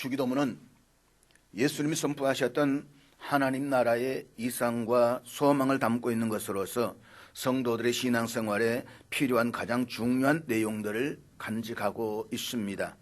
주기도문은 예수님이 선포하셨던 하나님 나라의 이상과 소망을 담고 있는 것으로서 성도들의 신앙생활에 필요한 가장 중요한 내용들을 간직하고 있습니다.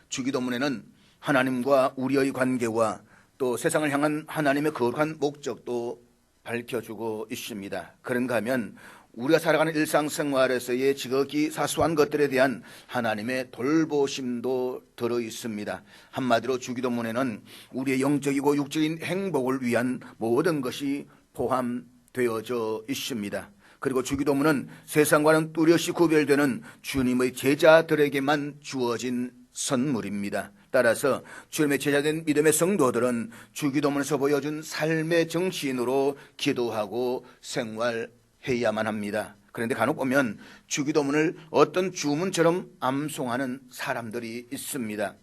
주기도문에는 하나님과 우리의 관계와 또 세상을 향한 하나님의 거룩한 목적도 밝혀주고 있습니다. 그런가 하면 우리가 살아가는 일상생활에서의 지극히 사소한 것들에 대한 하나님의 돌보심도 들어 있습니다. 한마디로 주기도문에는 우리의 영적이고 육적인 행복을 위한 모든 것이 포함되어져 있습니다. 그리고 주기도문은 세상과는 뚜렷이 구별되는 주님의 제자들에게만 주어진 선물입니다. 따라서 주님의 제자된 믿음의 성도들은 주기도문에서 보여준 삶의 정신으로 기도하고 생활해야만 합니다. 그런데 간혹 보면 주기도문을 어떤 주문처럼 암송하는 사람들이 있습니다.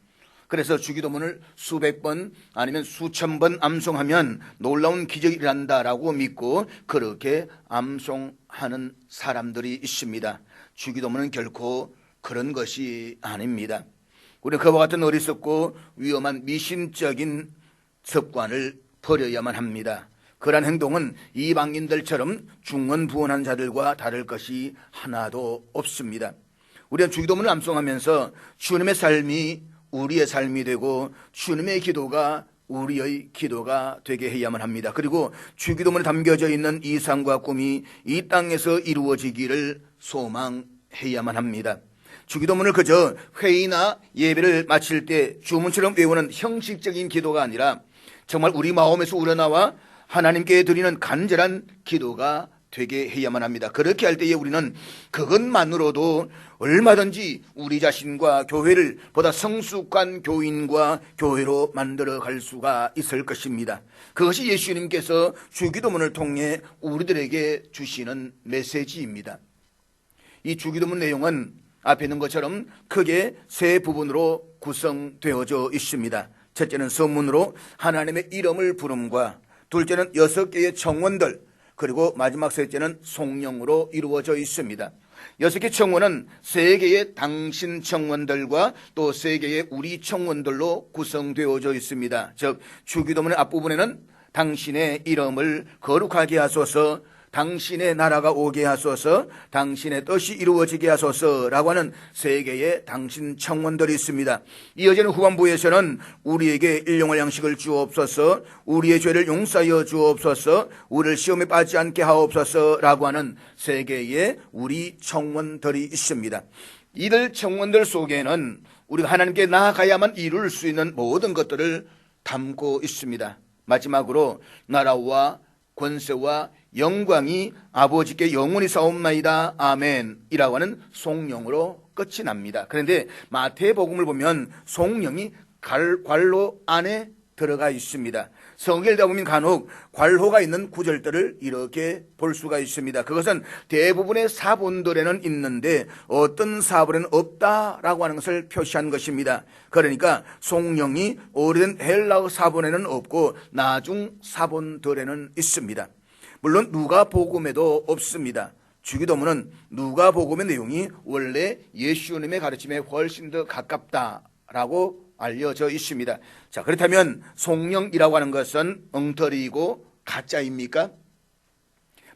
그래서 주기도문을 수백 번 아니면 수천 번 암송하면 놀라운 기적이 일어난다라고 믿고 그렇게 암송하는 사람들이 있습니다. 주기도문은 결코 그런 것이 아닙니다. 우리는 그와 같은 어리석고 위험한 미신적인 습관을 버려야만 합니다. 그러한 행동은 이방인들처럼 중언부언한 자들과 다를 것이 하나도 없습니다. 우리는 주기도문을 암송하면서 주님의 삶이 우리의 삶이 되고 주님의 기도가 우리의 기도가 되게 해야만 합니다. 그리고 주기도문에 담겨져 있는 이상과 꿈이 이 땅에서 이루어지기를 소망해야만 합니다. 주기도문을 그저 회의나 예배를 마칠 때 주문처럼 외우는 형식적인 기도가 아니라 정말 우리 마음에서 우러나와 하나님께 드리는 간절한 기도가 되게 해야만 합니다. 그렇게 할 때에 우리는 그것만으로도 얼마든지 우리 자신과 교회를 보다 성숙한 교인과 교회로 만들어 갈 수가 있을 것입니다. 그것이 예수님께서 주기도문을 통해 우리들에게 주시는 메시지입니다. 이 주기도문 내용은 앞에 있는 것처럼 크게 세 부분으로 구성되어져 있습니다. 첫째는 서문으로 하나님의 이름을 부름과 둘째는 6개의 청원들, 그리고 마지막 셋째는 송영으로 이루어져 있습니다. 6개 청원은 3개의 당신 청원들과 또 3개의 우리 청원들로 구성되어져 있습니다. 즉 주기도문의 앞부분에는 당신의 이름을 거룩하게 하소서, 당신의 나라가 오게 하소서, 당신의 뜻이 이루어지게 하소서라고 하는 3개의 당신 청원들이 있습니다. 이어지는 후반부에서는 우리에게 일용할 양식을 주옵소서, 우리의 죄를 용서하여 주옵소서, 우리를 시험에 빠지지 않게 하옵소서라고 하는 3개의 우리 청원들이 있습니다. 이들 청원들 속에는 우리가 하나님께 나아가야만 이룰 수 있는 모든 것들을 담고 있습니다. 마지막으로 나라와 권세와 영광이 아버지께 영원히 사옵나이다 아멘이라고 하는 송영으로 끝이 납니다. 그런데 마태복음을 보면 송영이 괄호 안에 들어가 있습니다. 성경을 읽다 보면 간혹 괄호가 있는 구절들을 이렇게 볼 수가 있습니다. 그것은 대부분의 사본들에는 있는데 어떤 사본에는 없다라고 하는 것을 표시한 것입니다. 그러니까 송영이 오래된 헬라어 사본에는 없고 나중 사본들에는 있습니다. 물론 누가복음에도 없습니다. 주기도문은 누가복음의 내용이 원래 예수님의 가르침에 훨씬 더 가깝다라고 알려져 있습니다. 자, 그렇다면 송영이라고 하는 것은 엉터리이고 가짜입니까?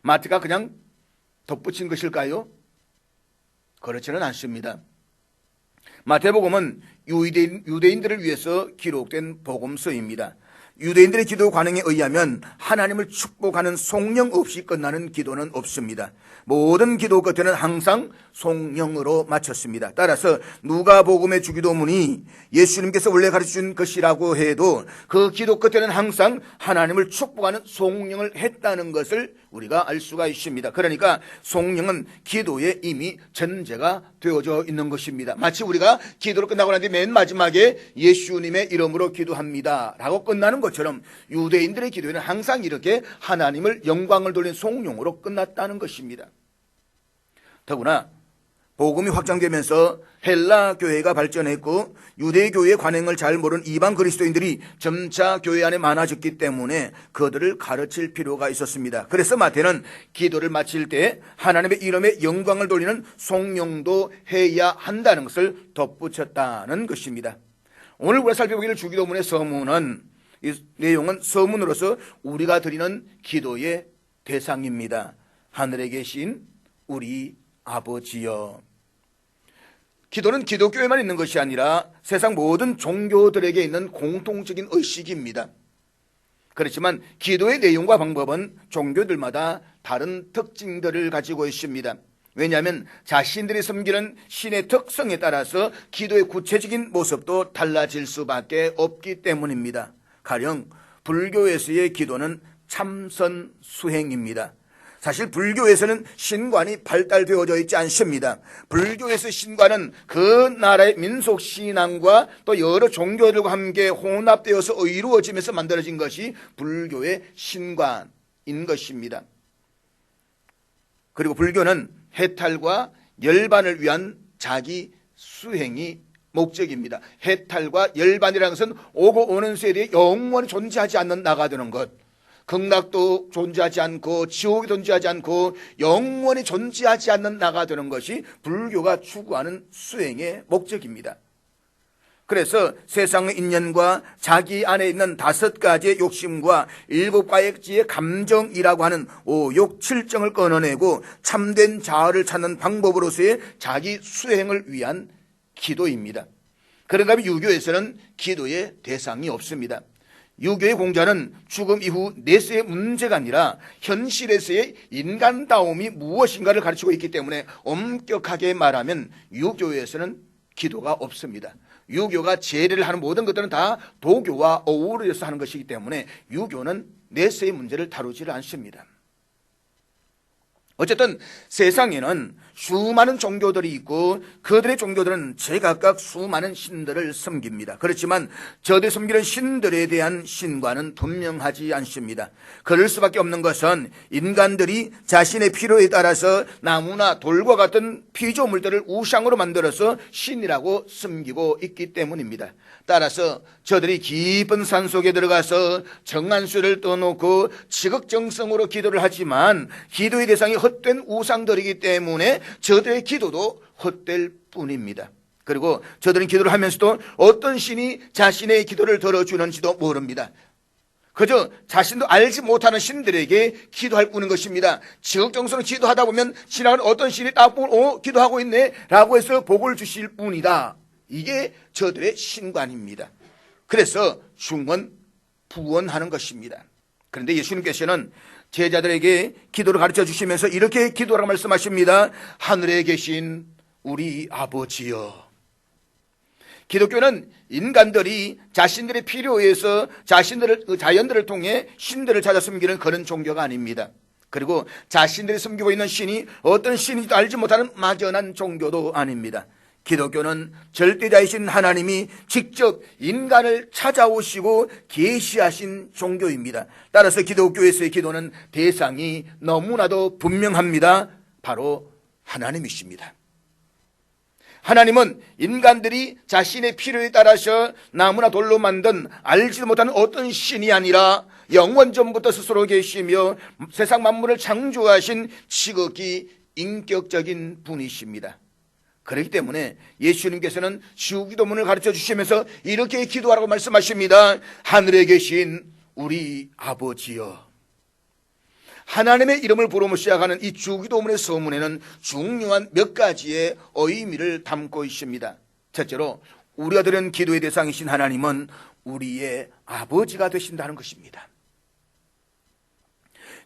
마태가 그냥 덧붙인 것일까요? 그렇지는 않습니다. 마태복음은 유대인들을 위해서 기록된 복음서입니다. 유대인들의 기도 관행에 의하면 하나님을 축복하는 송영 없이 끝나는 기도는 없습니다. 모든 기도 끝에는 항상 송영으로 마쳤습니다. 따라서 누가복음의 주기도문이 예수님께서 원래 가르쳐준 것이라고 해도 그 기도 끝에는 항상 하나님을 축복하는 송영을 했다는 것을 우리가 알 수가 있습니다. 그러니까 송영은 기도에 이미 전제가 되어져 있는 것입니다. 마치 우리가 기도를 끝나고 난 뒤 맨 마지막에 예수님의 이름으로 기도합니다 라고 끝나는 것처럼 유대인들의 기도에는 항상 이렇게 하나님을 영광을 돌린 송영으로 끝났다는 것입니다. 더구나 복음이 확장되면서 헬라 교회가 발전했고 유대 교회의 관행을 잘 모르는 이방 그리스도인들이 점차 교회 안에 많아졌기 때문에 그들을 가르칠 필요가 있었습니다. 그래서 마태는 기도를 마칠 때 하나님의 이름에 영광을 돌리는 송영도 해야 한다는 것을 덧붙였다는 것입니다. 오늘 우리가 살펴보기를 주기도문의 서문은, 이 내용은 서문으로서 우리가 드리는 기도의 대상입니다. 하늘에 계신 우리 아버지여. 기도는 기독교에만 있는 것이 아니라 세상 모든 종교들에게 있는 공통적인 의식입니다. 그렇지만 기도의 내용과 방법은 종교들마다 다른 특징들을 가지고 있습니다. 왜냐하면 자신들이 섬기는 신의 특성에 따라서 기도의 구체적인 모습도 달라질 수밖에 없기 때문입니다. 가령 불교에서의 기도는 참선 수행입니다. 사실 불교에서는 신관이 발달되어져 있지 않습니다. 불교에서 신관은 그 나라의 민속 신앙과 또 여러 종교들과 함께 혼합되어서 이루어지면서 만들어진 것이 불교의 신관인 것입니다. 그리고 불교는 해탈과 열반을 위한 자기 수행이 목적입니다. 해탈과 열반이라는 것은 오고 오는 세대에 영원히 존재하지 않는 나가 되는 것, 극락도 존재하지 않고 지옥이 존재하지 않고 영원히 존재하지 않는 나가 되는 것이 불교가 추구하는 수행의 목적입니다. 그래서 세상의 인연과 자기 안에 있는 5가지의 욕심과 7가지의 감정이라고 하는 5, 6, 7정을 끊어내고 참된 자아를 찾는 방법으로서의 자기 수행을 위한 기도입니다. 그런가 하면 유교에서는 기도의 대상이 없습니다. 유교의 공자는 죽음 이후 내세의 문제가 아니라 현실에서의 인간다움이 무엇인가를 가르치고 있기 때문에 엄격하게 말하면 유교에서는 기도가 없습니다. 유교가 제례를 하는 모든 것들은 다 도교와 어우러져서 하는 것이기 때문에 유교는 내세의 문제를 다루지를 않습니다. 어쨌든 세상에는 수많은 종교들이 있고 그들의 종교들은 제각각 수많은 신들을 섬깁니다. 그렇지만 저들이 섬기는 신들에 대한 신과는 분명하지 않습니다. 그럴 수밖에 없는 것은 인간들이 자신의 필요에 따라서 나무나 돌과 같은 피조물들을 우상으로 만들어서 신이라고 섬기고 있기 때문입니다. 따라서 저들이 깊은 산속에 들어가서 정한수를 떠놓고 지극정성으로 기도를 하지만 기도의 대상이 헛된 우상들이기 때문에 저들의 기도도 헛될 뿐입니다. 그리고 저들은 기도를 하면서도 어떤 신이 자신의 기도를 들어주는지도 모릅니다. 그저 자신도 알지 못하는 신들에게 기도할 뿐인 것입니다. 지극정성으로 기도하다 보면 지나가는 어떤 신이 딱 보면 기도하고 있네 라고 해서 복을 주실 뿐이다. 이게 저들의 신관입니다. 그래서 중언부언하는 것입니다. 그런데 예수님께서는 제자들에게 기도를 가르쳐 주시면서 이렇게 기도하라고 말씀하십니다. 하늘에 계신 우리 아버지여. 기독교는 인간들이 자신들의 필요에 의해서 자연들을 통해 신들을 찾아 섬기는 그런 종교가 아닙니다. 그리고 자신들이 섬기고 있는 신이 어떤 신인지도 알지 못하는 막연한 종교도 아닙니다. 기독교는 절대자이신 하나님이 직접 인간을 찾아오시고 계시하신 종교입니다. 따라서 기독교에서의 기도는 대상이 너무나도 분명합니다. 바로 하나님이십니다. 하나님은 인간들이 자신의 필요에 따라서 나무나 돌로 만든 알지도 못하는 어떤 신이 아니라 영원전부터 스스로 계시며 세상 만물을 창조하신 지극히 인격적인 분이십니다. 그렇기 때문에 예수님께서는 주기도문을 가르쳐 주시면서 이렇게 기도하라고 말씀하십니다. 하늘에 계신 우리 아버지여. 하나님의 이름을 부르며 시작하는 이 주기도문의 서문에는 중요한 몇 가지의 의미를 담고 있습니다. 첫째로 우리가 드리는 기도의 대상이신 하나님은 우리의 아버지가 되신다는 것입니다.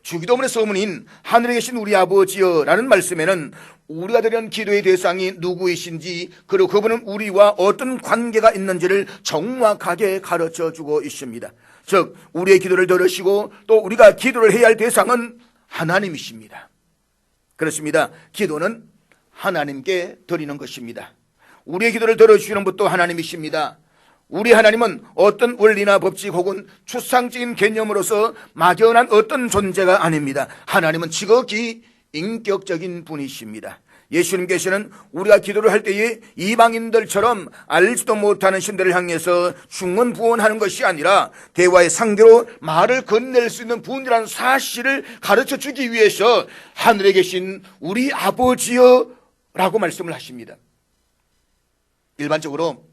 주기도문의 서문인 하늘에 계신 우리 아버지여 라는 말씀에는 우리가 드리는 기도의 대상이 누구이신지 그리고 그분은 우리와 어떤 관계가 있는지를 정확하게 가르쳐 주고 있습니다. 즉 우리의 기도를 들으시고 또 우리가 기도를 해야 할 대상은 하나님이십니다. 그렇습니다. 기도는 하나님께 드리는 것입니다. 우리의 기도를 들어주시는 분도 하나님이십니다. 우리 하나님은 어떤 원리나 법칙 혹은 추상적인 개념으로서 막연한 어떤 존재가 아닙니다. 하나님은 지극히 인격적인 분이십니다. 예수님께서는 우리가 기도를 할 때에 이방인들처럼 알지도 못하는 신들을 향해서 중언부언하는 것이 아니라 대화의 상대로 말을 건넬 수 있는 분이라는 사실을 가르쳐 주기 위해서 하늘에 계신 우리 아버지여 라고 말씀을 하십니다. 일반적으로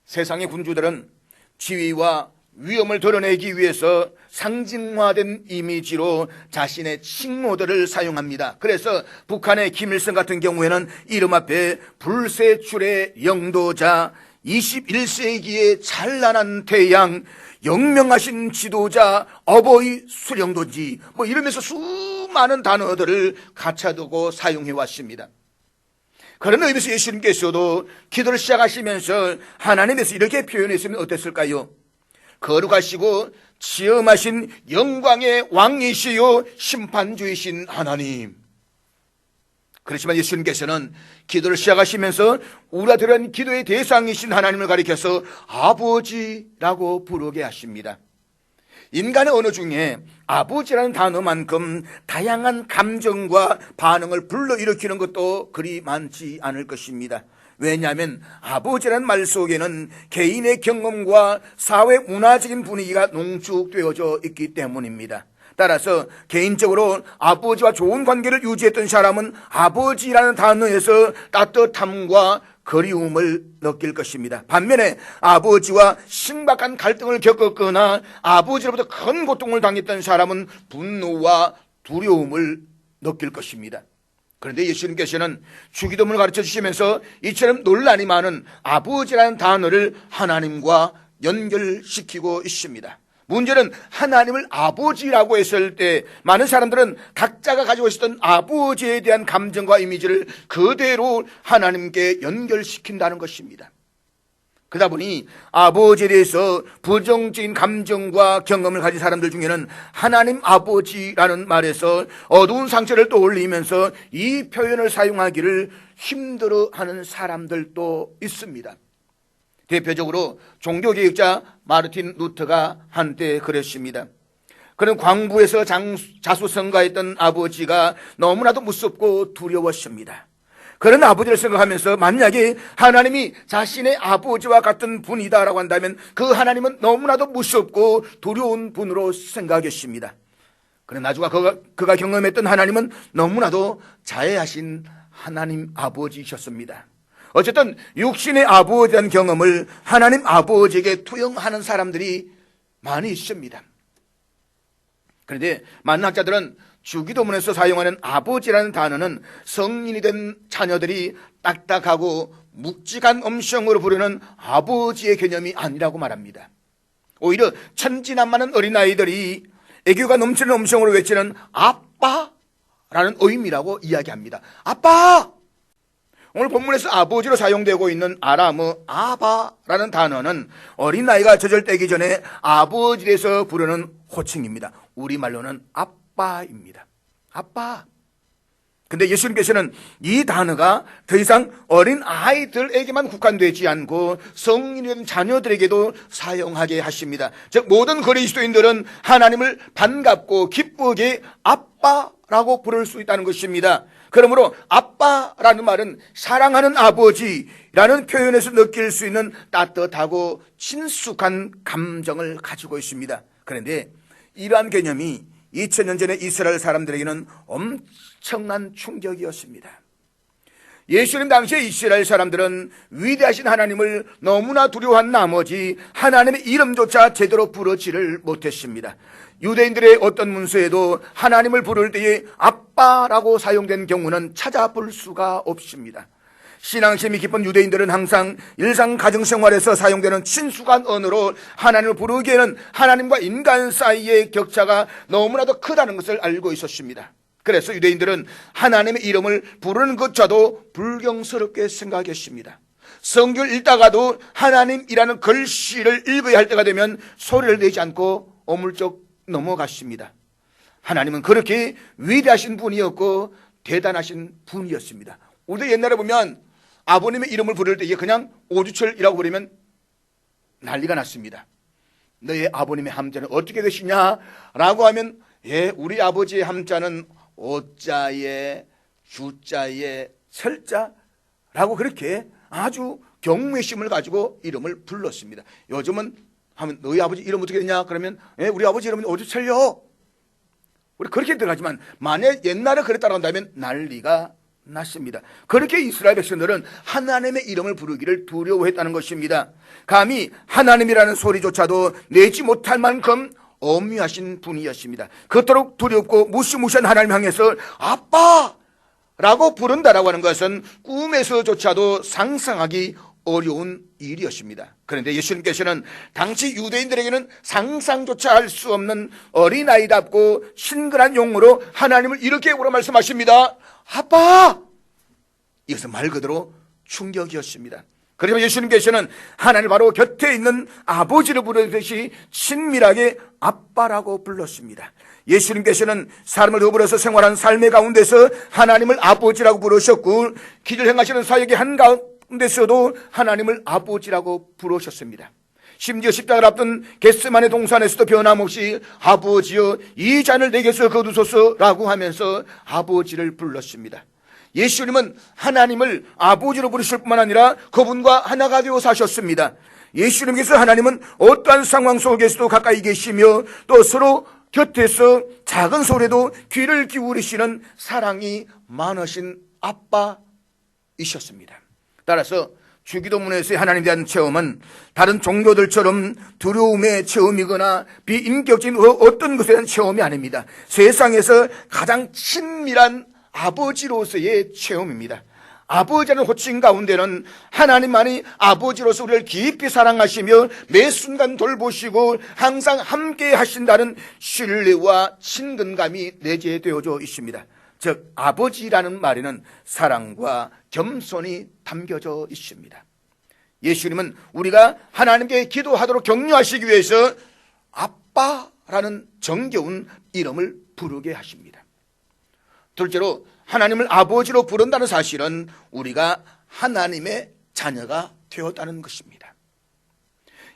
세상의 군주들은 지위와 위엄을 드러내기 위해서 상징화된 이미지로 자신의 칭호들을 사용합니다. 그래서 북한의 김일성 같은 경우에는 이름 앞에 불세출의 영도자, 21세기의 찬란한 태양, 영명하신 지도자, 어버이 수령도지 이러면서 수많은 단어들을 갖춰두고 사용해 왔습니다. 그런 의미에서 예수님께서도 기도를 시작하시면서 하나님에서 이렇게 표현했으면 어땠을까요? 거룩하시고 지엄하신 영광의 왕이시요 심판주이신 하나님. 그렇지만 예수님께서는 기도를 시작하시면서 우리가 드린 기도의 대상이신 하나님을 가리켜서 아버지라고 부르게 하십니다. 인간의 언어 중에 아버지라는 단어만큼 다양한 감정과 반응을 불러일으키는 것도 그리 많지 않을 것입니다. 왜냐하면 아버지라는 말 속에는 개인의 경험과 사회 문화적인 분위기가 농축되어져 있기 때문입니다. 따라서 개인적으로 아버지와 좋은 관계를 유지했던 사람은 아버지라는 단어에서 따뜻함과 그리움을 느낄 것입니다. 반면에 아버지와 심각한 갈등을 겪었거나 아버지로부터 큰 고통을 당했던 사람은 분노와 두려움을 느낄 것입니다. 그런데 예수님께서는 주기도문을 가르쳐 주시면서 이처럼 논란이 많은 아버지라는 단어를 하나님과 연결시키고 있습니다. 문제는 하나님을 아버지라고 했을 때 많은 사람들은 각자가 가지고 있었던 아버지에 대한 감정과 이미지를 그대로 하나님께 연결시킨다는 것입니다. 그러다 보니 아버지에 대해서 부정적인 감정과 경험을 가진 사람들 중에는 하나님 아버지라는 말에서 어두운 상처를 떠올리면서 이 표현을 사용하기를 힘들어하는 사람들도 있습니다. 대표적으로 종교개혁자 마르틴 루터가 한때 그랬습니다. 그는 광부에서 자수성가했던 아버지가 너무나도 무섭고 두려웠습니다. 그런 아버지를 생각하면서 만약에 하나님이 자신의 아버지와 같은 분이다라고 한다면 그 하나님은 너무나도 무섭고 두려운 분으로 생각했습니다. 그러나 나중에 그가 경험했던 하나님은 너무나도 자애하신 하나님 아버지이셨습니다. 어쨌든 육신의 아버지라는 경험을 하나님 아버지에게 투영하는 사람들이 많이 있습니다. 그런데 많은 학자들은 주기도문에서 사용하는 아버지라는 단어는 성인이 된 자녀들이 딱딱하고 묵직한 음성으로 부르는 아버지의 개념이 아니라고 말합니다. 오히려 천진난만한 어린아이들이 애교가 넘치는 음성으로 외치는 아빠라는 의미라고 이야기합니다. 아빠! 오늘 본문에서 아버지로 사용되고 있는 아람어 아바라는 단어는 어린아이가 젖을 전에 아버지에서 부르는 호칭입니다. 우리말로는 아빠입니다. 아빠. 근데 예수님께서는 이 단어가 더 이상 어린 아이들에게만 국한되지 않고 성인이 된 자녀들에게도 사용하게 하십니다. 즉 모든 그리스도인들은 하나님을 반갑고 기쁘게 아빠라고 부를 수 있다는 것입니다. 그러므로 아빠라는 말은 사랑하는 아버지라는 표현에서 느낄 수 있는 따뜻하고 친숙한 감정을 가지고 있습니다. 그런데 이러한 개념이 2000년 전에 이스라엘 사람들에게는 엄청난 충격이었습니다. 예수님 당시에 이스라엘 사람들은 위대하신 하나님을 너무나 두려워한 나머지 하나님의 이름조차 제대로 부르지를 못했습니다. 유대인들의 어떤 문서에도 하나님을 부를 때에 아빠라고 사용된 경우는 찾아볼 수가 없습니다. 신앙심이 깊은 유대인들은 항상 일상 가정생활에서 사용되는 친숙한 언어로 하나님을 부르기에는 하나님과 인간 사이의 격차가 너무나도 크다는 것을 알고 있었습니다. 그래서 유대인들은 하나님의 이름을 부르는 것조차도 불경스럽게 생각했습니다. 성경을 읽다가도 하나님이라는 글씨를 읽어야 할 때가 되면 소리를 내지 않고 어물쩍 넘어갔습니다. 하나님은 그렇게 위대하신 분이었고 대단하신 분이었습니다. 우리도 옛날에 보면 아버님의 이름을 부를 때 그냥 오주철이라고 부르면 난리가 났습니다. 너의 아버님의 함자는 어떻게 되시냐라고 하면 우리 아버지의 함자는 오자에 주자에 철자라고 그렇게 아주 경외심을 가지고 이름을 불렀습니다. 요즘은 하면 너희 아버지 이름 어떻게 되냐 그러면 우리 아버지 이름은 오주철요. 우리 그렇게 들어가지만 만약 옛날에 그랬다고 한다면 난리가 났습니다. 그렇게 이스라엘 백성들은 하나님의 이름을 부르기를 두려워했다는 것입니다. 감히 하나님이라는 소리조차도 내지 못할 만큼 엄미하신 분이었습니다. 그토록 두렵고 무시무시한 하나님 향해서 아빠라고 부른다라고 하는 것은 꿈에서조차도 상상하기 어려운 일이었습니다. 그런데 예수님께서는 당시 유대인들에게는 상상조차 할 수 없는 어린아이답고 신근한 용어로 하나님을 이렇게 부르 말씀하십니다. 아빠! 이것은 말 그대로 충격이었습니다. 그래서 예수님께서는 하나님 바로 곁에 있는 아버지를 부르듯이 친밀하게 아빠라고 불렀습니다. 예수님께서는 사람을 더불어서 생활한 삶의 가운데서 하나님을 아버지라고 부르셨고, 기를 행하시는 사역의 한가운데서도 하나님을 아버지라고 부르셨습니다. 심지어 십자가를 앞둔 겟세마네 동산에서도 변함없이 아버지여 이 잔을 내게서 거두소서라고 하면서 아버지를 불렀습니다. 예수님은 하나님을 아버지로 부르실 뿐만 아니라 그분과 하나가 되어 사셨습니다. 예수님께서 하나님은 어떠한 상황 속에서도 가까이 계시며 또 서로 곁에서 작은 소리에도 귀를 기울이시는 사랑이 많으신 아빠이셨습니다. 따라서 주기도문에서의 하나님에 대한 체험은 다른 종교들처럼 두려움의 체험이거나 비인격적인 어떤 것에 대한 체험이 아닙니다. 세상에서 가장 친밀한 아버지로서의 체험입니다. 아버지라는 호칭 가운데는 하나님만이 아버지로서 우리를 깊이 사랑하시며 매 순간 돌보시고 항상 함께 하신다는 신뢰와 친근감이 내재되어져 있습니다. 즉 아버지라는 말에는 사랑과 겸손이 담겨져 있습니다. 예수님은 우리가 하나님께 기도하도록 격려하시기 위해서 아빠라는 정겨운 이름을 부르게 하십니다. 둘째로 하나님을 아버지로 부른다는 사실은 우리가 하나님의 자녀가 되었다는 것입니다.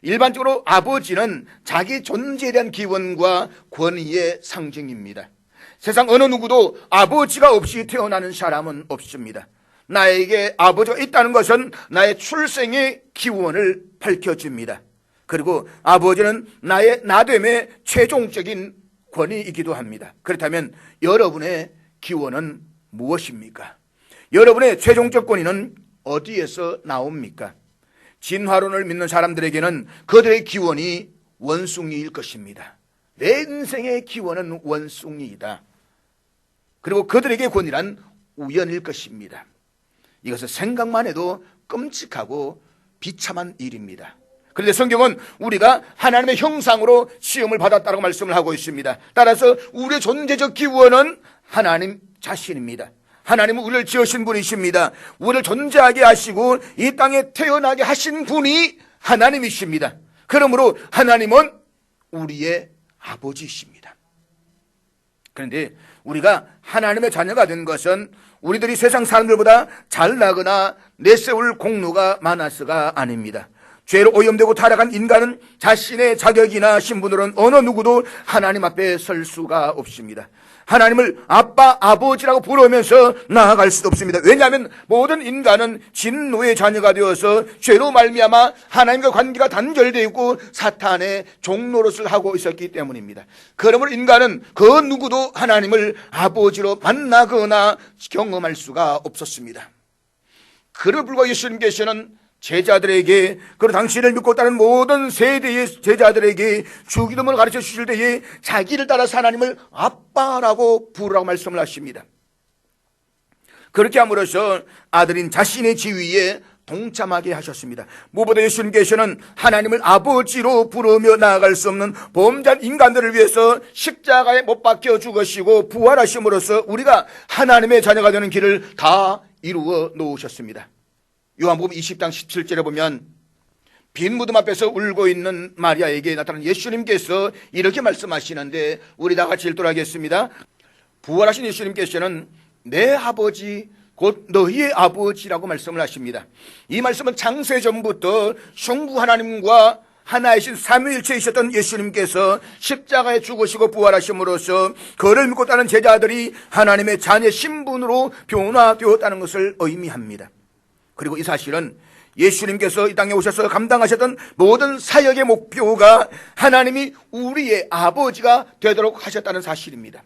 일반적으로 아버지는 자기 존재에 대한 기원과 권위의 상징입니다. 세상 어느 누구도 아버지가 없이 태어나는 사람은 없습니다. 나에게 아버지가 있다는 것은 나의 출생의 기원을 밝혀줍니다. 그리고 아버지는 나의 나됨의 최종적인 권위이기도 합니다. 그렇다면 여러분의 기원은 무엇입니까? 여러분의 최종적 권위는 어디에서 나옵니까? 진화론을 믿는 사람들에게는 그들의 기원이 원숭이일 것입니다. 내 인생의 기원은 원숭이이다. 그리고 그들에게 권위란 우연일 것입니다. 이것은 생각만 해도 끔찍하고 비참한 일입니다. 그런데 성경은 우리가 하나님의 형상으로 시험을 받았다고 말씀을 하고 있습니다. 따라서 우리의 존재적 기원은 하나님 자신입니다. 하나님은 우리를 지으신 분이십니다. 우리를 존재하게 하시고 이 땅에 태어나게 하신 분이 하나님이십니다. 그러므로 하나님은 우리의 아버지이십니다. 그런데 우리가 하나님의 자녀가 된 것은 우리들이 세상 사람들보다 잘나거나 내세울 공로가 많아서가 아닙니다. 죄로 오염되고 타락한 인간은 자신의 자격이나 신분으로는 어느 누구도 하나님 앞에 설 수가 없습니다. 하나님을 아빠, 아버지라고 부르면서 나아갈 수도 없습니다. 왜냐하면 모든 인간은 진노의 자녀가 되어서 죄로 말미암아 하나님과 관계가 단절되어 있고 사탄의 종노릇을 하고 있었기 때문입니다. 그러므로 인간은 그 누구도 하나님을 아버지로 만나거나 경험할 수가 없었습니다. 그를 불과 예수님께서는 제자들에게, 그리고 당신을 믿고 따른 모든 세대의 제자들에게 주기도문을 가르쳐 주실 때에 자기를 따라서 하나님을 아빠라고 부르라고 말씀을 하십니다. 그렇게 함으로써 아들인 자신의 지위에 동참하게 하셨습니다. 무엇보다 예수님께서는 하나님을 아버지로 부르며 나아갈 수 없는 범죄한 인간들을 위해서 십자가에 못 박혀 죽으시고 부활하심으로써 우리가 하나님의 자녀가 되는 길을 다 이루어 놓으셨습니다. 요한복음 20장 17절에 보면 빈 무덤 앞에서 울고 있는 마리아에게 나타난 예수님께서 이렇게 말씀하시는데 우리 다 같이 읽도록 하겠습니다. 부활하신 예수님께서는 내 아버지 곧 너희의 아버지라고 말씀을 하십니다. 이 말씀은 창세전부터 성부 하나님과 하나이신 삼위일체이셨던 예수님께서 십자가에 죽으시고 부활하심으로써 그를 믿고 따른 제자들이 하나님의 자녀 신분으로 변화되었다는 것을 의미합니다. 그리고 이 사실은 예수님께서 이 땅에 오셔서 감당하셨던 모든 사역의 목표가 하나님이 우리의 아버지가 되도록 하셨다는 사실입니다.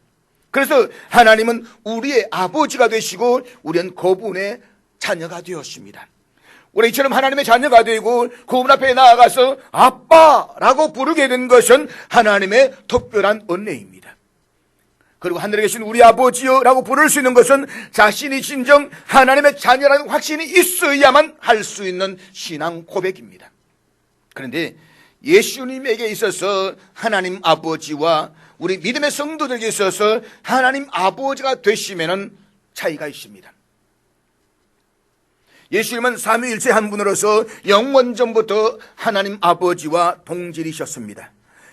그래서 하나님은 우리의 아버지가 되시고 우리는 그분의 자녀가 되었습니다. 우리 이처럼 하나님의 자녀가 되고 그분 앞에 나아가서 아빠라고 부르게 된 것은 하나님의 특별한 은혜입니다. 그리고 하늘에 계신 우리 아버지여라고 부를 수 있는 것은 자신이 진정 하나님의 자녀라는 확신이 있어야만 할 수 있는 신앙 고백입니다. 그런데 예수님에게 있어서 하나님 아버지와 우리 믿음의 성도들에게 있어서 하나님 아버지가 되시면은 차이가 있습니다. 예수님은 삼위일체 한 분으로서 영원전부터 하나님 아버지와 동질이셨습니다.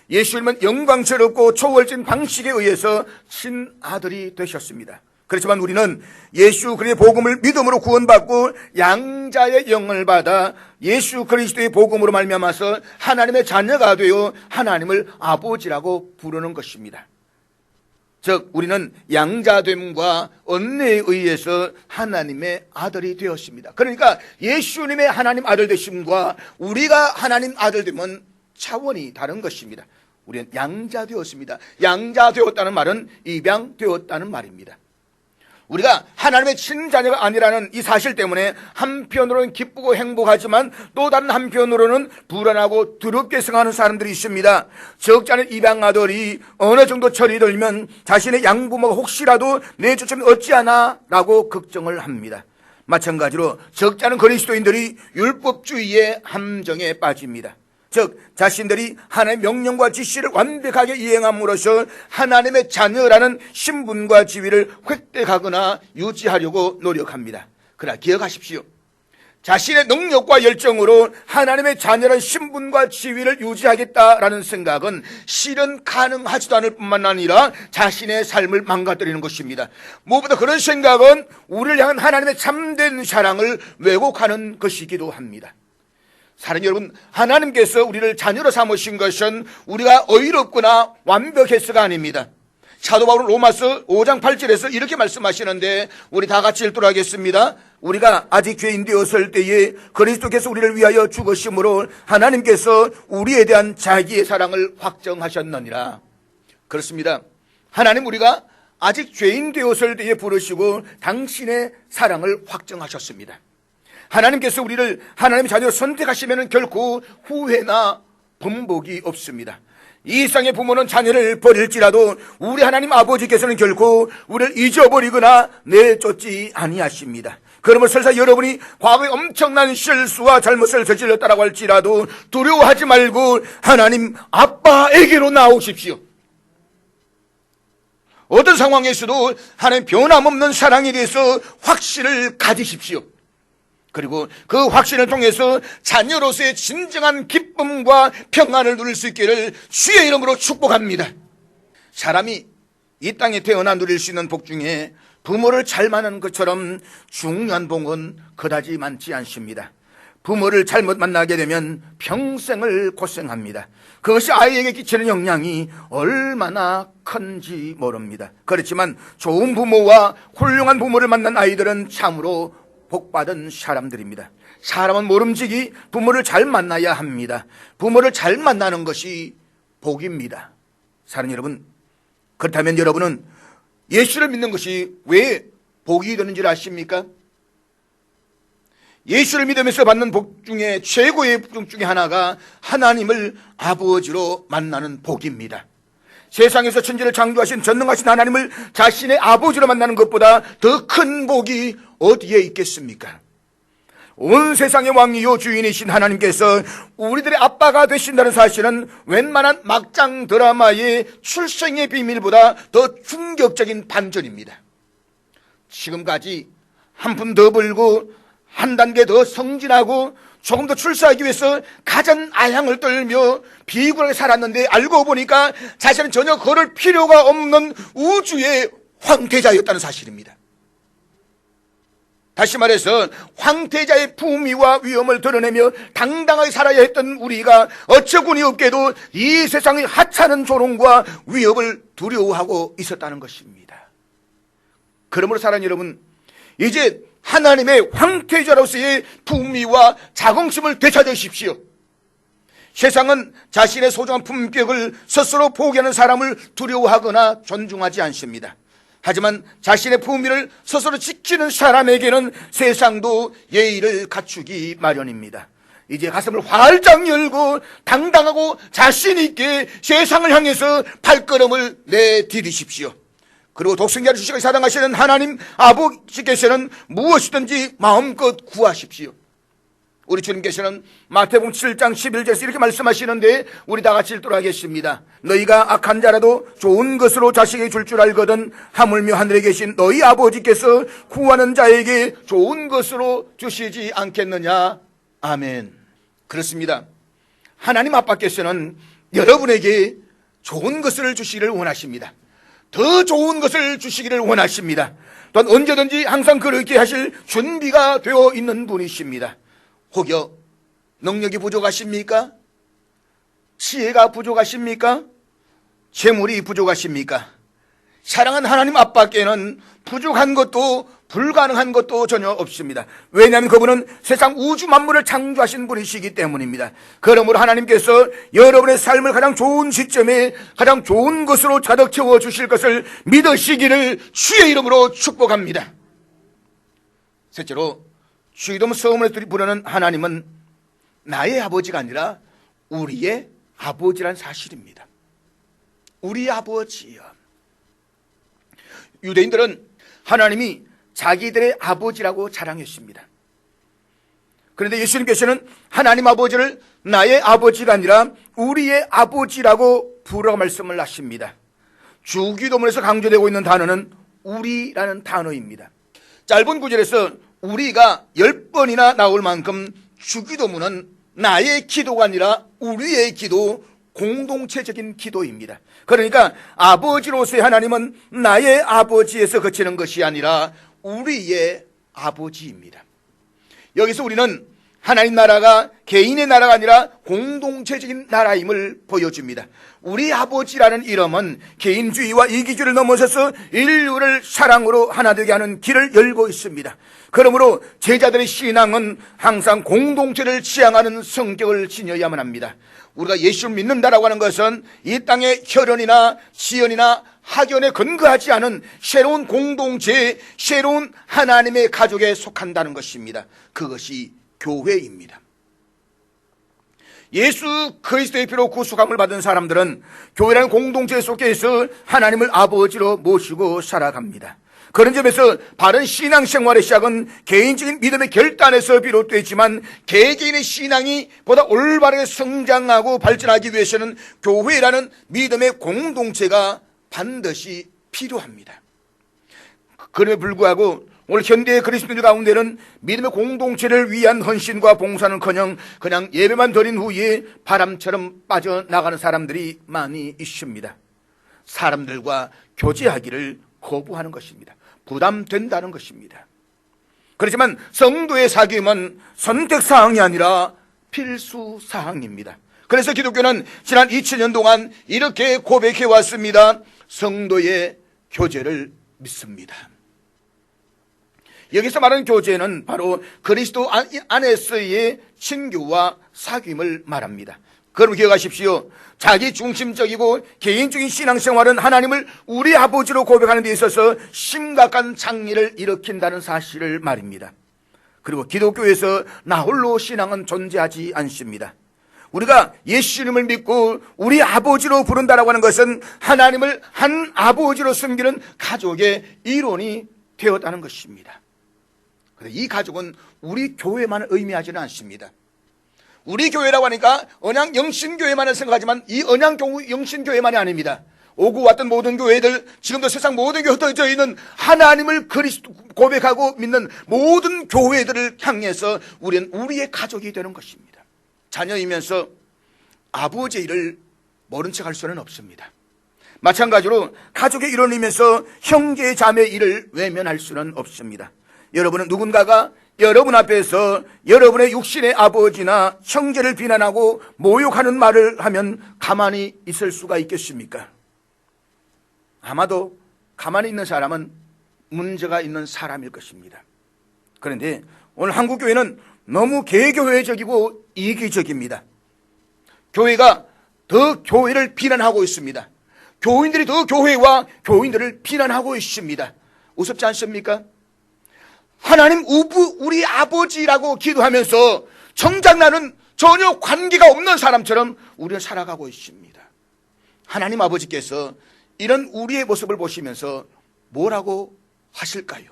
예수님은 영광스럽고 초월진 방식에 의해서 친아들이 되셨습니다. 그렇지만 우리는 예수 그리스도의 복음을 믿음으로 구원받고 양자의 영을 받아 예수 그리스도의 복음으로 말미암아서 하나님의 자녀가 되어 하나님을 아버지라고 부르는 것입니다. 즉 우리는 양자됨과 은혜에 의해서 하나님의 아들이 되었습니다. 그러니까 예수님의 하나님 아들 되심과 우리가 하나님 아들 되면 차원이 다른 것입니다. 우리는 양자되었습니다. 양자되었다는 말은 입양되었다는 말입니다. 우리가 하나님의 친자녀가 아니라는 이 사실 때문에 한편으로는 기쁘고 행복하지만 또 다른 한편으로는 불안하고 두렵게 생각하는 사람들이 있습니다. 적지 않은 입양아들이 어느 정도 철이 들면 자신의 양부모가 혹시라도 내쫓으면 어찌하나 라고 걱정을 합니다. 마찬가지로 적지 않은 그리스도인들이 율법주의의 함정에 빠집니다. 즉 자신들이 하나님의 명령과 지시를 완벽하게 이행함으로써 하나님의 자녀라는 신분과 지위를 획득하거나 유지하려고 노력합니다. 그러나 기억하십시오. 자신의 능력과 열정으로 하나님의 자녀라는 신분과 지위를 유지하겠다라는 생각은 실은 가능하지도 않을 뿐만 아니라 자신의 삶을 망가뜨리는 것입니다. 무엇보다 그런 생각은 우리를 향한 하나님의 참된 사랑을 왜곡하는 것이기도 합니다. 사랑하는 여러분, 하나님께서 우리를 자녀로 삼으신 것은 우리가 의롭거나 완벽해서가 아닙니다. 사도 바울은 로마서 5장 8절에서 이렇게 말씀하시는데 우리 다 같이 읽도록 하겠습니다. 우리가 아직 죄인 되었을 때에 그리스도께서 우리를 위하여 죽으심으로 하나님께서 우리에 대한 자기의 사랑을 확정하셨느니라. 그렇습니다. 하나님 우리가 아직 죄인 되었을 때에 부르시고 당신의 사랑을 확정하셨습니다. 하나님께서 우리를 하나님의 자녀로 선택하시면 결코 후회나 번복이 없습니다. 이 세상의 부모는 자녀를 버릴지라도 우리 하나님 아버지께서는 결코 우리를 잊어버리거나 내쫓지 아니하십니다. 그러므로 설사 여러분이 과거에 엄청난 실수와 잘못을 저질렀다고 할지라도 두려워하지 말고 하나님 아빠에게로 나오십시오. 어떤 상황에서도 하나님 변함없는 사랑에 대해서 확신을 가지십시오. 그리고 그 확신을 통해서 자녀로서의 진정한 기쁨과 평안을 누릴 수 있기를 주의 이름으로 축복합니다. 사람이 이 땅에 태어나 누릴 수 있는 복 중에 부모를 잘 만나는 것처럼 중요한 복은 그다지 많지 않습니다. 부모를 잘못 만나게 되면 평생을 고생합니다. 그것이 아이에게 끼치는 영향이 얼마나 큰지 모릅니다. 그렇지만 좋은 부모와 훌륭한 부모를 만난 아이들은 참으로 복받은 사람들입니다. 사람은 모름지기 부모를 잘 만나야 합니다. 부모를 잘 만나는 것이 복입니다. 사랑하는 여러분, 그렇다면 여러분은 예수를 믿는 것이 왜 복이 되는지 아십니까? 예수를 믿으면서 받는 복 중에 최고의 복 중에 하나가 하나님을 아버지로 만나는 복입니다. 세상에서 천지를 창조하신 전능하신 하나님을 자신의 아버지로 만나는 것보다 더 큰 복이 어디에 있겠습니까? 온 세상의 왕이요 주인이신 하나님께서 우리들의 아빠가 되신다는 사실은 웬만한 막장 드라마의 출생의 비밀보다 더 충격적인 반전입니다. 지금까지 한 푼 더 벌고 한 단계 더 성진하고 조금 더 출세하기 위해서 가진 아향을 떨며 비굴하게 살았는데 알고 보니까 자신은 전혀 걸을 필요가 없는 우주의 황태자였다는 사실입니다. 다시 말해서 황태자의 품위와 위엄을 드러내며 당당하게 살아야 했던 우리가 어처구니 없게도 이 세상의 하찮은 조롱과 위협을 두려워하고 있었다는 것입니다. 그러므로 사랑하는 여러분, 이제 하나님의 황태자로서의 품위와 자긍심을 되찾으십시오. 세상은 자신의 소중한 품격을 스스로 포기하는 사람을 두려워하거나 존중하지 않습니다. 하지만 자신의 품위를 스스로 지키는 사람에게는 세상도 예의를 갖추기 마련입니다. 이제 가슴을 활짝 열고 당당하고 자신 있게 세상을 향해서 발걸음을 내디디십시오. 그리고 독생자를 주시고 사랑하시는 하나님 아버지께서는 무엇이든지 마음껏 구하십시오. 우리 주님께서는 마태복음 7장 11절에서 이렇게 말씀하시는데 우리 다 같이 읽도록 하겠습니다. 너희가 악한 자라도 좋은 것으로 자식에게 줄 줄 알거든 하물며 하늘에 계신 너희 아버지께서 구하는 자에게 좋은 것으로 주시지 않겠느냐. 아멘. 그렇습니다. 하나님 아빠께서는 여러분에게 좋은 것을 주시기를 원하십니다. 더 좋은 것을 주시기를 원하십니다. 또한 언제든지 항상 그렇게 하실 준비가 되어 있는 분이십니다. 혹여 능력이 부족하십니까? 지혜가 부족하십니까? 재물이 부족하십니까? 사랑하는 하나님 아빠께는 부족한 것도 불가능한 것도 전혀 없습니다. 왜냐하면 그분은 세상 우주 만물을 창조하신 분이시기 때문입니다. 그러므로 하나님께서 여러분의 삶을 가장 좋은 시점에 가장 좋은 것으로 가득 채워 주실 것을 믿으시기를 주의 이름으로 축복합니다. 셋째로 주의 이름 소문에서 부르는 하나님은 나의 아버지가 아니라 우리의 아버지란 사실입니다. 우리 아버지요. 유대인들은 하나님이 자기들의 아버지라고 자랑했습니다. 그런데 예수님께서는 하나님 아버지를 나의 아버지가 아니라 우리의 아버지라고 부르라고 말씀을 하십니다. 주기도문에서 강조되고 있는 단어는 우리라는 단어입니다. 짧은 구절에서 우리가 10번이나 나올 만큼 주기도문은 나의 기도가 아니라 우리의 기도, 공동체적인 기도입니다. 그러니까 아버지로서의 하나님은 나의 아버지에서 그치는 것이 아니라 우리의 아버지입니다. 여기서 우리는 하나님 나라가 개인의 나라가 아니라 공동체적인 나라임을 보여줍니다. 우리 아버지라는 이름은 개인주의와 이기주의를 넘어서서 인류를 사랑으로 하나 되게 하는 길을 열고 있습니다. 그러므로 제자들의 신앙은 항상 공동체를 지향하는 성격을 지녀야만 합니다. 우리가 예수를 믿는다라고 하는 것은 이 땅의 혈연이나 지연이나 학연에 근거하지 않은 새로운 공동체, 새로운 하나님의 가족에 속한다는 것입니다. 그것이 교회입니다. 예수 그리스도의 피로 구속함을 받은 사람들은 교회라는 공동체에 속해서 하나님을 아버지로 모시고 살아갑니다. 그런 점에서 바른 신앙생활의 시작은 개인적인 믿음의 결단에서 비롯되지만 개개인의 신앙이 보다 올바르게 성장하고 발전하기 위해서는 교회라는 믿음의 공동체가 반드시 필요합니다. 그럼에 불구하고 오늘 현대의 그리스도인들 가운데는 믿음의 공동체를 위한 헌신과 봉사는커녕 그냥 예배만 드린 후에 바람처럼 빠져나가는 사람들이 많이 있습니다. 사람들과 교제하기를 거부하는 것입니다. 부담된다는 것입니다. 그렇지만 성도의 사귐은 선택사항이 아니라 필수사항입니다. 그래서 기독교는 지난 2000년 동안 이렇게 고백해 왔습니다. 성도의 교제를 믿습니다. 여기서 말하는 교제는 바로 그리스도 안에서의 친교와 사귐을 말합니다. 그럼 기억하십시오. 자기 중심적이고 개인적인 신앙생활은 하나님을 우리 아버지로 고백하는 데 있어서 심각한 장애를 일으킨다는 사실을 말입니다. 그리고 기독교에서 나홀로 신앙은 존재하지 않습니다. 우리가 예수님을 믿고 우리 아버지로 부른다라고 하는 것은 하나님을 한 아버지로 섬기는 가족의 일원이 되었다는 것입니다. 이 가족은 우리 교회만 의미하지는 않습니다. 우리 교회라고 하니까 언양 영신교회만을 생각하지만 이 언양 영신교회만이 아닙니다. 오고 왔던 모든 교회들, 지금도 세상 모든 교회에 흩어져 있는 하나님을 그리스도 고백하고 믿는 모든 교회들을 향해서 우리는 우리의 가족이 되는 것입니다. 자녀이면서 아버지의 일을 모른 척할 수는 없습니다. 마찬가지로 가족의 일원이면서 형제 자매 일을 외면할 수는 없습니다. 여러분은 누군가가 여러분 앞에서 여러분의 육신의 아버지나 형제를 비난하고 모욕하는 말을 하면 가만히 있을 수가 있겠습니까? 아마도 가만히 있는 사람은 문제가 있는 사람일 것입니다. 그런데 오늘 한국교회는 너무 개교회적이고 이기적입니다. 교회가 더 교회를 비난하고 있습니다. 교인들이 더 교회와 교인들을 비난하고 있습니다. 우습지 않습니까? 하나님 우리 아버지라고 기도하면서 정작 나는 전혀 관계가 없는 사람처럼 우리는 살아가고 있습니다. 하나님 아버지께서 이런 우리의 모습을 보시면서 뭐라고 하실까요?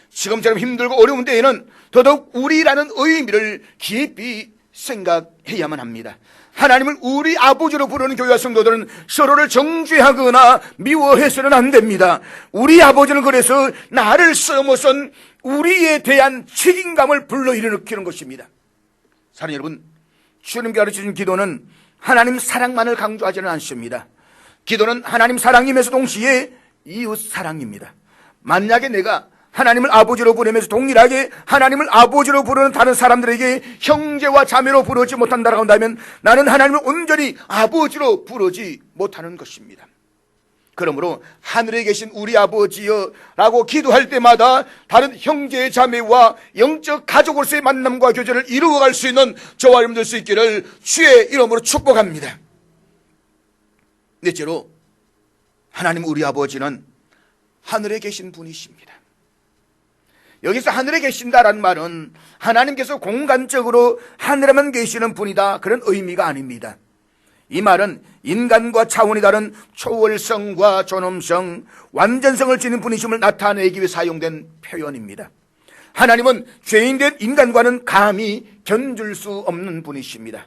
지금처럼 힘들고 어려운 때에는 더더욱 우리라는 의미를 깊이 생각해야만 합니다. 하나님을 우리 아버지로 부르는 교회와 성도들은 서로를 정죄하거나 미워해서는 안 됩니다. 우리 아버지는 그래서 나를 넘어선 우리에 대한 책임감을 불러일으키는 것입니다. 사랑하는 여러분, 주님께 가르쳐준 기도는 하나님 사랑만을 강조하지는 않습니다. 기도는 하나님 사랑이면서 동시에 이웃 사랑입니다. 만약에 내가 하나님을 아버지로 부르면서 동일하게 하나님을 아버지로 부르는 다른 사람들에게 형제와 자매로 부르지 못한다고 한다면 나는 하나님을 온전히 아버지로 부르지 못하는 것입니다. 그러므로 하늘에 계신 우리 아버지여 라고 기도할 때마다 다른 형제 자매와 영적 가족으로서의 만남과 교제를 이루어갈 수 있는 저와 여러분들 수 있기를 주의 이름으로 축복합니다. 넷째로, 하나님 우리 아버지는 하늘에 계신 분이십니다. 여기서 하늘에 계신다라는 말은 하나님께서 공간적으로 하늘에만 계시는 분이다, 그런 의미가 아닙니다. 이 말은 인간과 차원이 다른 초월성과 존엄성, 완전성을 지닌 분이심을 나타내기 위해 사용된 표현입니다. 하나님은 죄인된 인간과는 감히 견줄 수 없는 분이십니다.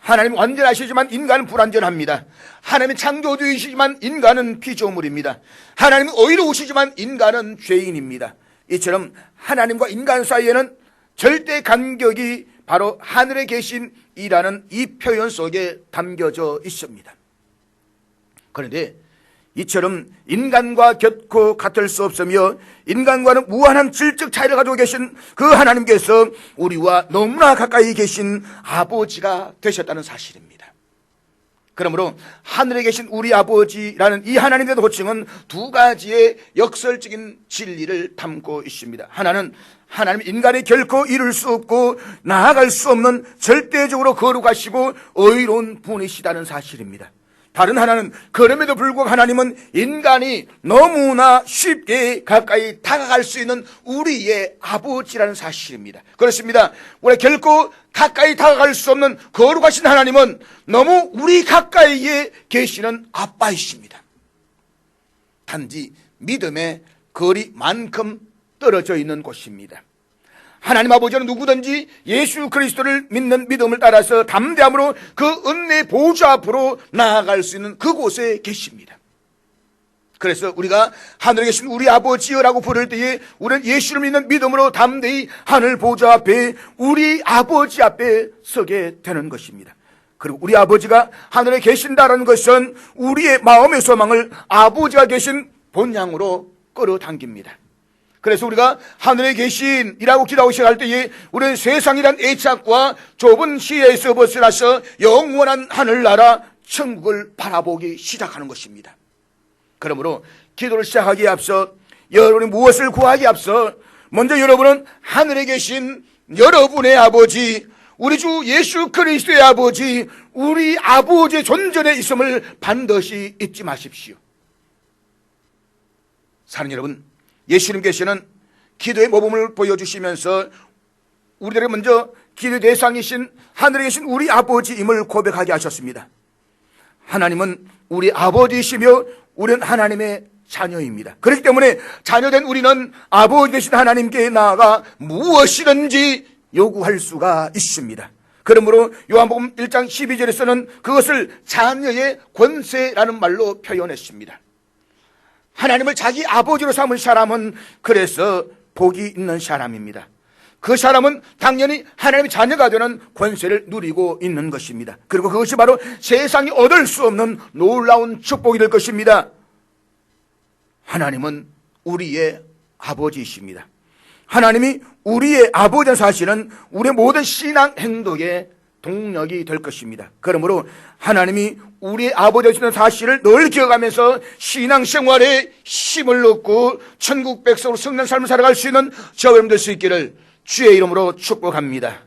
하나님은 완전하시지만 인간은 불완전합니다. 하나님은 창조주이시지만 인간은 피조물입니다. 하나님은 의로우시지만 인간은 죄인입니다. 이처럼 하나님과 인간 사이에는 절대 간격이 바로 하늘에 계신 이라는 이 표현 속에 담겨져 있습니다. 그런데 이처럼 인간과 결코 같을 수 없으며 인간과는 무한한 질적 차이를 가지고 계신 그 하나님께서 우리와 너무나 가까이 계신 아버지가 되셨다는 사실입니다. 그러므로 하늘에 계신 우리 아버지라는 이 하나님의 호칭은 두 가지의 역설적인 진리를 담고 있습니다. 하나는 하나님 인간이 결코 이룰 수 없고 나아갈 수 없는 절대적으로 거룩하시고 의로운 분이시다는 사실입니다. 다른 하나는 그럼에도 불구하고 하나님은 인간이 너무나 쉽게 가까이 다가갈 수 있는 우리의 아버지라는 사실입니다. 그렇습니다. 우리 결코 가까이 다가갈 수 없는 거룩하신 하나님은 너무 우리 가까이에 계시는 아빠이십니다. 단지 믿음의 거리만큼 떨어져 있는 곳입니다. 하나님 아버지는 누구든지 예수 그리스도를 믿는 믿음을 따라서 담대함으로 그 은혜 보좌 앞으로 나아갈 수 있는 그곳에 계십니다. 그래서 우리가 하늘에 계신 우리 아버지여라고 부를 때에 우리는 예수를 믿는 믿음으로 담대히 하늘 보좌 앞에 우리 아버지 앞에 서게 되는 것입니다. 그리고 우리 아버지가 하늘에 계신다는 것은 우리의 마음의 소망을 아버지가 계신 본향으로 끌어당깁니다. 그래서 우리가 하늘에 계신이라고 기도하고 시작할 때에 우리는 세상이란 애착과 좁은 시야에서 벗어나서 영원한 하늘나라 천국을 바라보기 시작하는 것입니다. 그러므로 기도를 시작하기에 앞서 여러분이 무엇을 구하기에 앞서 먼저 여러분은 하늘에 계신 여러분의 아버지, 우리 주 예수 그리스도의 아버지, 우리 아버지의 존전에 있음을 반드시 잊지 마십시오. 사랑하는 여러분, 예수님께서는 기도의 모범을 보여주시면서 우리들에게 먼저 기도 대상이신 하늘에 계신 우리 아버지임을 고백하게 하셨습니다. 하나님은 우리 아버지이시며 우리는 하나님의 자녀입니다. 그렇기 때문에 자녀된 우리는 아버지 되신 하나님께 나아가 무엇이든지 요구할 수가 있습니다. 그러므로 요한복음 1장 12절에서는 그것을 자녀의 권세라는 말로 표현했습니다. 하나님을 자기 아버지로 삼은 사람은 그래서 복이 있는 사람입니다. 그 사람은 당연히 하나님의 자녀가 되는 권세를 누리고 있는 것입니다. 그리고 그것이 바로 세상이 얻을 수 없는 놀라운 축복이 될 것입니다. 하나님은 우리의 아버지이십니다. 하나님이 우리의 아버지의 사실은 우리의 모든 신앙 행동의 동력이 될 것입니다. 그러므로 하나님이 우리의 아버지의 사실을 늘 기억하면서 신앙생활에 힘을 얻고 천국 백성으로 성난 삶을 살아갈 수 있는 저와 여러분 될 수 있기를 주의 이름으로 축복합니다.